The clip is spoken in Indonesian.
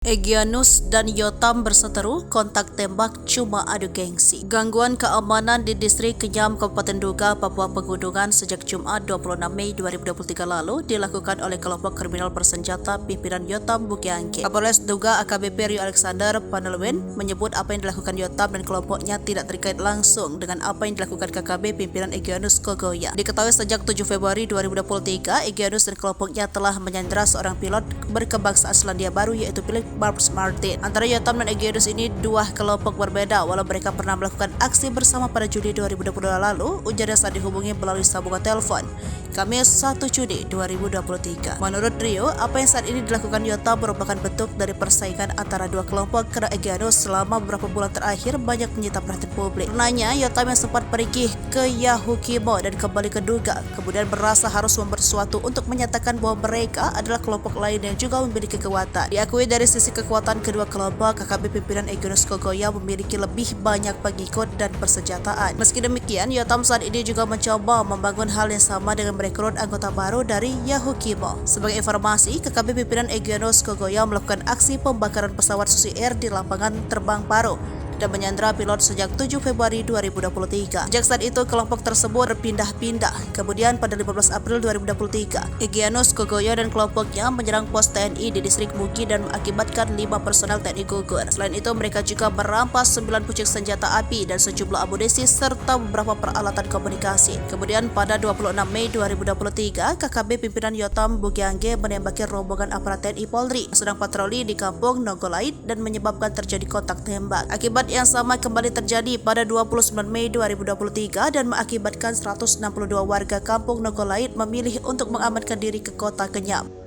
Egyanus dan Yotam berseteru, kontak tembak cuma adu gengsi. Gangguan keamanan di distrik Kenyam, Kabupaten Duga, Papua Pegunungan sejak Jumat 26 Mei 2023 lalu dilakukan oleh kelompok kriminal bersenjata pimpinan Yotam Bukiangke. Kapolres Duga AKBP Rio Alexander Panelwen menyebut apa yang dilakukan Yotam dan kelompoknya tidak terkait langsung dengan apa yang dilakukan KKB pimpinan Egyanus Kogoya. Diketahui sejak 7 Februari 2023, Egyanus dan kelompoknya telah menyandera seorang pilot berkebangsaan Selandia Baru yaitu pilot Barbs Martin. Antara Yotam dan Egyanus ini dua kelompok berbeda walau mereka pernah melakukan aksi bersama pada Juli 2022 lalu, ujarnya saat dihubungi melalui sambungan telepon Kamis 1 Juni 2023. Menurut Rio, apa yang saat ini dilakukan Yotam merupakan bentuk dari persaingan antara dua kelompok karena Egyanus selama beberapa bulan terakhir banyak menyita perhatian publik. Karenanya, Yotam yang sempat pergi ke Yahukimo dan kembali ke Duga, kemudian merasa harus membuat sesuatu untuk menyatakan bahwa mereka adalah kelompok lain yang juga memiliki kekuatan. Diakui dari sisi kekuatan kedua kelompok, KKB pimpinan Egyanus Kogoya memiliki lebih banyak pengikut dan persenjataan. Meski demikian, Yotam saat ini juga mencoba membangun hal yang sama dengan merekrut anggota baru dari Yahukimo. Sebagai informasi, KKB pimpinan Egyanus Kogoya melakukan aksi pembakaran pesawat Susi Air di lapangan terbang Paro dan menyandera pilot sejak 7 Februari 2023. Sejak saat itu, kelompok tersebut berpindah-pindah. Kemudian pada 15 April 2023, Egyanus Kogoya dan kelompoknya menyerang pos TNI di distrik Mugi dan mengakibatkan 5 personel TNI gugur. Selain itu, mereka juga merampas 9 pucuk senjata api dan sejumlah amunisi serta beberapa peralatan komunikasi. Kemudian pada 26 Mei 2023, KKB pimpinan Yotam Bukiangke menembaki rombongan aparat TNI Polri yang sedang patroli di kampung Nogolait dan menyebabkan terjadi kontak tembak. Akibat yang sama kembali terjadi pada 29 Mei 2023 dan mengakibatkan 162 warga kampung Nogolait memilih untuk mengamankan diri ke kota Kenyam.